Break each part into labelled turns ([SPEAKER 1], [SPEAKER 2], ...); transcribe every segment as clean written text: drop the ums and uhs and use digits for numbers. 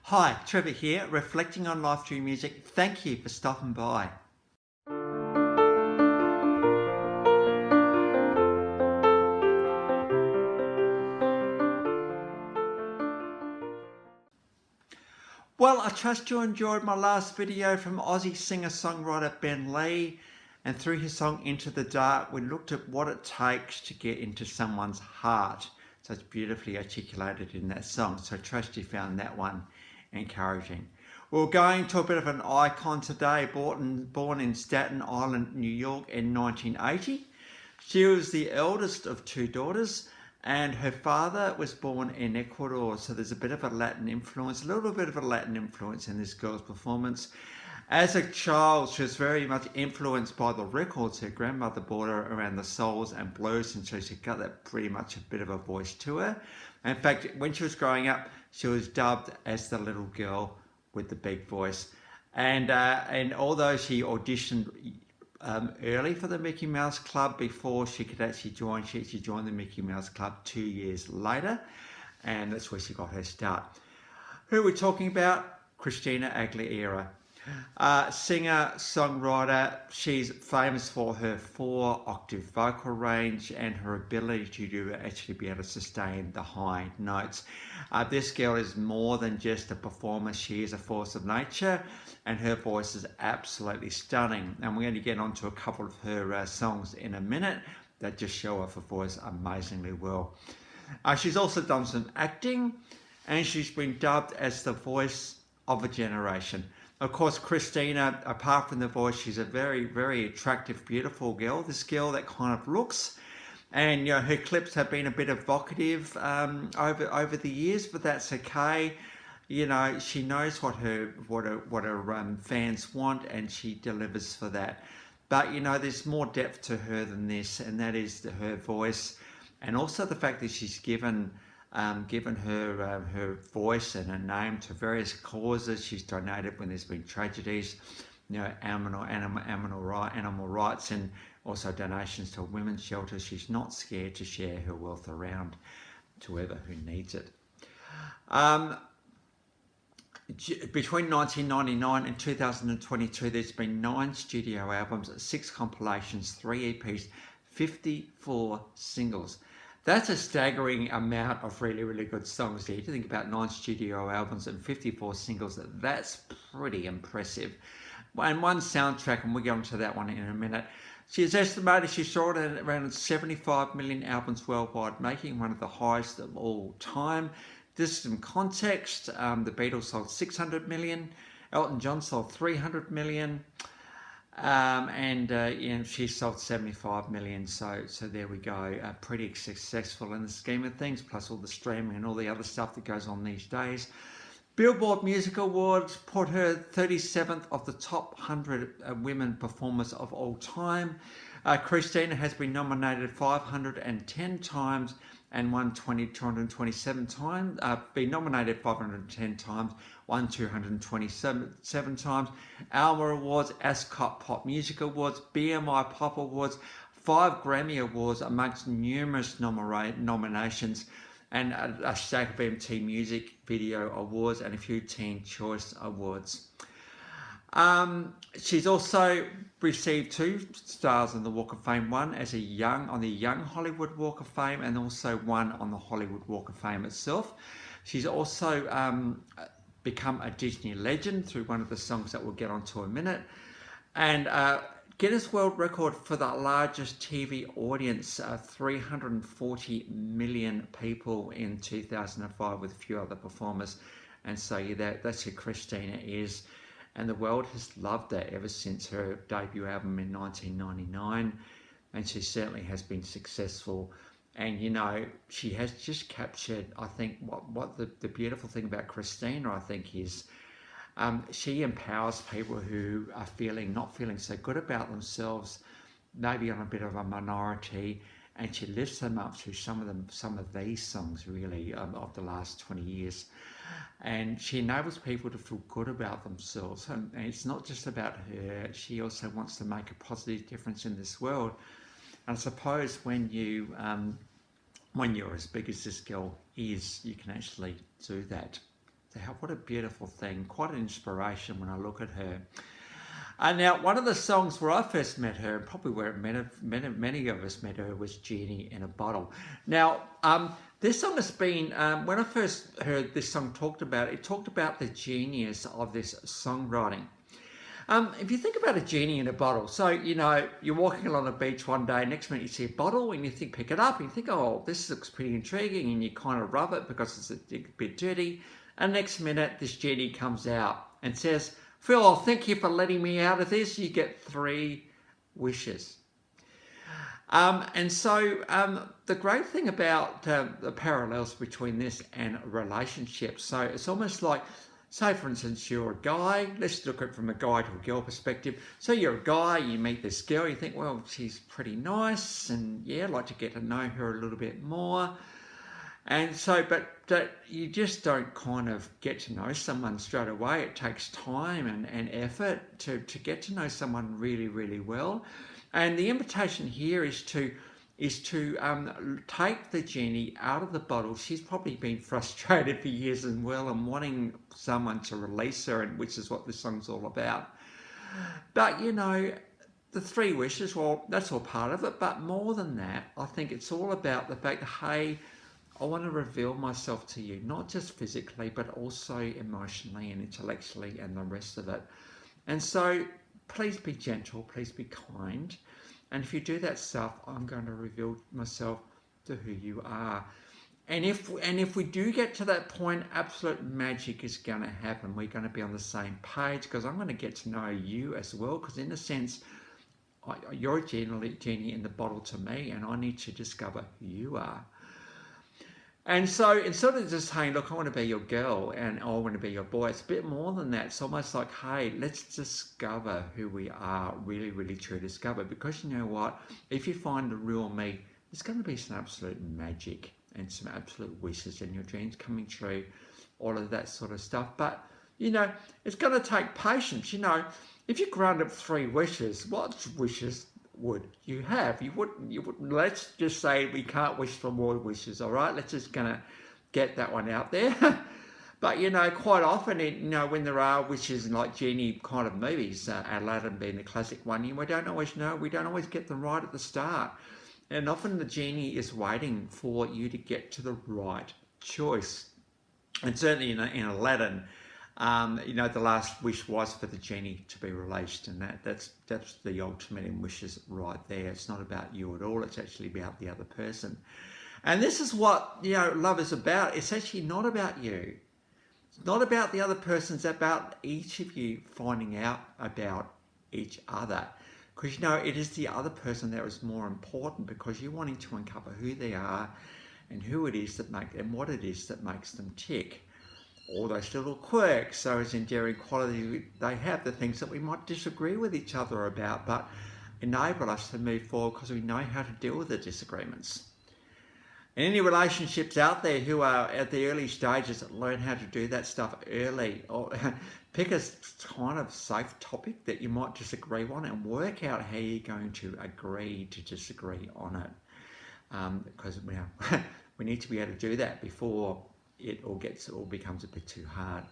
[SPEAKER 1] Hi, Trevor here, reflecting on life through music. Thank you for stopping by. Well, I trust you enjoyed my last video from Aussie singer-songwriter Ben Lee, and through his song Into the Dark, we looked at what it takes to get into someone's heart. So it's beautifully articulated in that song, so I trust you found that one encouraging. We're going to a bit of an icon today, born in Staten Island, New York in 1980. She was the eldest of two daughters, and her father was born in Ecuador, so there's a bit of a Latin influence, a little bit of a Latin influence in this girl's performance. As a child, she was very much influenced by the records her grandmother bought her around the souls and blues, and so she got that pretty much a bit of a voice to her. In fact, when she was growing up, she was dubbed as the little girl with the big voice. And although she auditioned early for the Mickey Mouse Club before she could actually join, she actually joined the Mickey Mouse Club 2 years later, and that's where she got her start. Who are we talking about? Christina Aguilera. Singer, songwriter, she's famous for her 4-octave vocal range and her ability to actually be able to sustain the high notes. This girl is more than just a performer, she is a force of nature, and her voice is absolutely stunning. And we're going to get onto a couple of her songs in a minute that just show off her voice amazingly well. She's also done some acting, and she's been dubbed as the voice of a generation. Of course, Christina, apart from the voice, she's a very, very attractive, beautiful girl. This girl that kind of looks, and her clips have been a bit evocative over the years, but that's okay. She knows what her fans want, and she delivers for that. But there's more depth to her than this, and that is her voice, and also the fact that she's given her voice and her name to various causes. She's donated when there's been tragedies, animal rights, and also donations to women's shelters. She's not scared to share her wealth around to whoever who needs it. Between 1999 and 2022, there's been 9 studio albums, 6 compilations, 3 EPs, 54 singles. That's a staggering amount of really, really good songs there. If you think about 9 studio albums and 54 singles, that's pretty impressive. And 1 soundtrack, and we'll get onto that one in a minute. She's estimated she sold around 75 million albums worldwide, making one of the highest of all time. Just some context, the Beatles sold 600 million, Elton John sold 300 million. She sold 75 million, so there we go. Pretty successful in the scheme of things, plus all the streaming and all the other stuff that goes on these days. Billboard Music Awards put her 37th of the top 100 women performers of all time. Christina has been nominated 510 times and won 227 times. Been nominated 510 times, won 227 times. Alma Awards, Ascot Pop Music Awards, BMI Pop Awards, 5 Grammy Awards amongst numerous nominations, and a stack of MTV Music Video Awards and a few Teen Choice Awards. She's also received 2 stars on the Walk of Fame, one as on the Young Hollywood Walk of Fame, and also one on the Hollywood Walk of Fame itself. She's also become a Disney legend through one of the songs that we'll get onto in a minute. And Guinness World Record for the largest TV audience, 340 million people in 2005 with a few other performers. And so that's who Christina is. And the world has loved her ever since her debut album in 1999. And she certainly has been successful. And, she has just captured, I think, what the beautiful thing about Christina, I think, is she empowers people who are not feeling so good about themselves, maybe on a bit of a minority, and she lifts them up through some of these songs, really, of the last 20 years. And she enables people to feel good about themselves. And it's not just about her. She also wants to make a positive difference in this world. And I suppose when you're as big as this girl is, you can actually do that. So what a beautiful thing. Quite an inspiration when I look at her. Now, one of the songs where I first met her, probably where many of us met her, was Genie in a Bottle. Now, this song has been, when I first heard this song talked about, it talked about the genius of this songwriting. If you think about a genie in a bottle, so, you know, you're walking along a beach one day, next minute you see a bottle and you think, pick it up, and you think, oh, this looks pretty intriguing, and you kind of rub it because it's a bit dirty, and next minute this genie comes out and says, Phil, thank you for letting me out of this. You get 3 wishes. And so the great thing about the parallels between this and relationships, so it's almost like, say for instance, you're a guy, let's look at it from a guy to a girl perspective. So you're a guy, you meet this girl, you think, well, she's pretty nice, and yeah, I'd like to get to know her a little bit more. And so, but you just don't kind of get to know someone straight away. It takes time and effort to get to know someone really, really well. And the invitation here is to take the genie out of the bottle. She's probably been frustrated for years as well and wanting someone to release her, and which is what this song's all about. But, you know, the 3 wishes, well, that's all part of it. But more than that, I think it's all about the fact, hey, I want to reveal myself to you, not just physically, but also emotionally and intellectually and the rest of it. And so please be gentle, please be kind. And if you do that stuff, I'm going to reveal myself to who you are. And if we do get to that point, absolute magic is going to happen. We're going to be on the same page because I'm going to get to know you as well. Because in a sense, you're a genie in the bottle to me, and I need to discover who you are. And so instead of just saying, look, I want to be your girl and I want to be your boy, it's a bit more than that. It's almost like, hey, let's discover who we are, really, really true discover. Because you know what? If you find the real me, there's going to be some absolute magic and some absolute wishes in your dreams coming true, all of that sort of stuff. But, you know, it's going to take patience. You know, if you grant up 3 wishes, what wishes would you have? You wouldn't, let's just say we can't wish for more wishes, all right? Let's just gonna get that one out there. But, you know, quite often, you know, when there are wishes like Genie kind of movies, Aladdin being the classic one, we don't always know, we don't always get them right at the start. And often the Genie is waiting for you to get to the right choice. And certainly in Aladdin, you know, the last wish was for the genie to be released, and that's the ultimate in wishes right there. It's not about you at all. It's actually about the other person. And this is what, you know, love is about. It's actually not about you. It's not about the other person. It's about each of you finding out about each other. Because, you know, it is the other person that is more important, because you're wanting to uncover who they are and who it is that and what it is that makes them tick. All those little quirks, those endearing qualities they have, the things that we might disagree with each other about, but enable us to move forward because we know how to deal with the disagreements. And any relationships out there who are at the early stages, learn how to do that stuff early, or pick a kind of safe topic that you might disagree on and work out how you're going to agree to disagree on it. Because we need to be able to do that before it all becomes a bit too hard.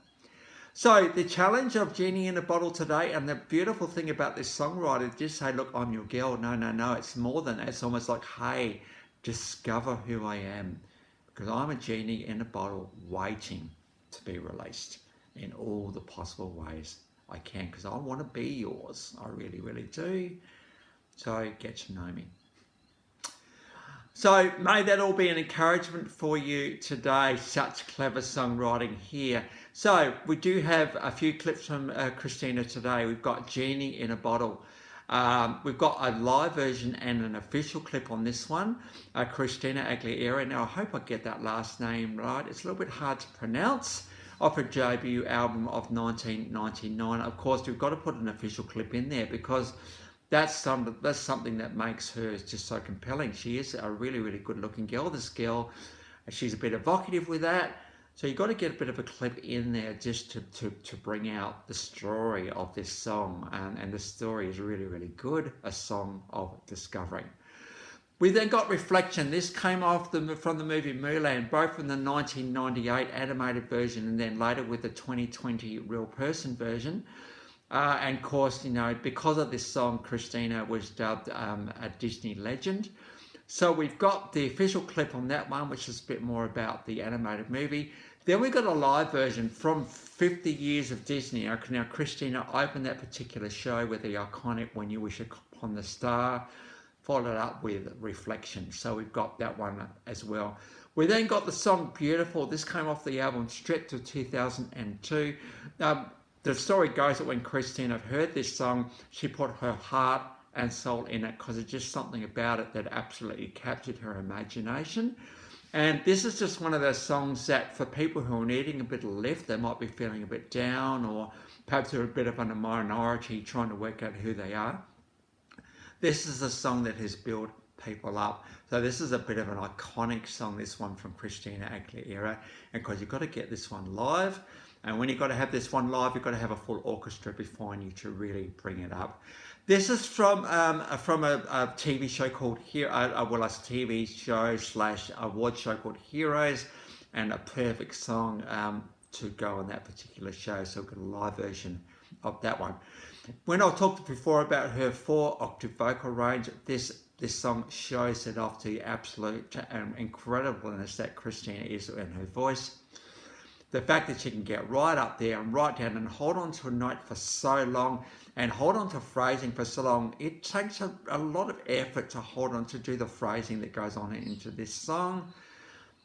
[SPEAKER 1] So the challenge of Genie in a Bottle today, and the beautiful thing about this songwriter, just say, look, I'm your girl. No, it's more than that. It's almost like, hey, discover who I am, because I'm a genie in a bottle waiting to be released in all the possible ways I can, because I want to be yours. I really, really do. So get to know me. So may that all be an encouragement for you today. Such clever songwriting here. So we do have a few clips from Christina today. We've got Genie in a Bottle. We've got a live version and an official clip on this one. Christina Aguilera. Now I hope I get that last name right. It's a little bit hard to pronounce. Off her debut album of 1999. Of course, we've got to put an official clip in there because that's something that makes her just so compelling. She is a really, really good looking girl. This girl, she's a bit evocative with that. So you've got to get a bit of a clip in there just to bring out the story of this song. And the story is really, really good. A song of discovery. We then got Reflection. This came off from the movie Mulan, both from the 1998 animated version and then later with the 2020 real person version. And of course, you know, because of this song, Christina was dubbed a Disney legend. So we've got the official clip on that one, which is a bit more about the animated movie. Then we got a live version from 50 years of Disney. Now, Christina opened that particular show with the iconic When You Wish Upon the Star, followed up with Reflection. So we've got that one as well. We then got the song Beautiful. This came off the album Stripped of 2002. The story goes that when Christina heard this song, she put her heart and soul in it because it's just something about it that absolutely captured her imagination. And this is just one of those songs that for people who are needing a bit of lift, they might be feeling a bit down, or perhaps they're a bit of a minority trying to work out who they are. This is a song that has built people up. So this is a bit of an iconic song, this one from Christina Aguilera, and because you've got to get this one live. And when you've got to have this one live, you've got to have a full orchestra behind you to really bring it up. This is from a TV show called a TV show / award show called Heroes, and a perfect song to go on that particular show. So we've got a live version of that one. When I talked before about her 4-octave vocal range, this song shows it off to the absolute incredibleness that Christina is in her voice. The fact that she can get right up there and right down and hold on to a note for so long and hold on to phrasing for so long, it takes a lot of effort to hold on to do the phrasing that goes on into this song.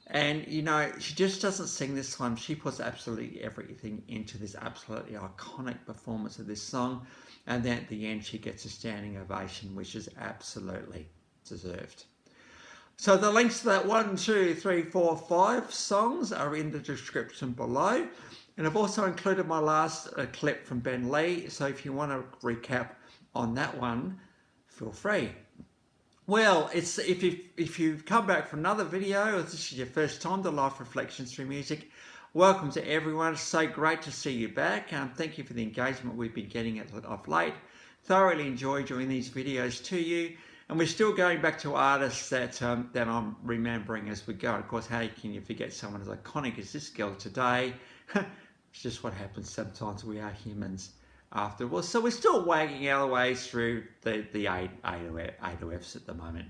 [SPEAKER 1] And, you know, she just doesn't sing this time. She puts absolutely everything into this absolutely iconic performance of this song. And then at the end, she gets a standing ovation, which is absolutely deserved. So the links to that 1, 2, 3, 4, 5 songs are in the description below. And I've also included my last clip from Ben Lee. So if you want to recap on that one, feel free. Well, if you've come back for another video, or this is your first time to Life Reflections Through Music, welcome to everyone. It's so great to see you back. Thank you for the engagement we've been getting of late. Thoroughly enjoy doing these videos to you. And we're still going back to artists that I'm remembering as we go. Of course, how can you forget someone as iconic as this girl today? It's just what happens sometimes. We are humans after all. So we're still wagging our way through the A2Fs at the moment.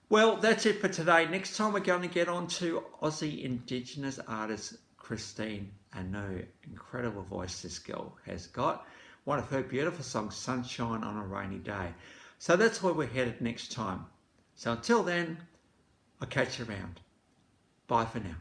[SPEAKER 1] Well, that's it for today. Next time we're going to get on to Aussie Indigenous artist Christina Aguilera. Incredible voice this girl has got. One of her beautiful songs, Sunshine on a Rainy Day. So that's where we're headed next time. So until then, I'll catch you around. Bye for now.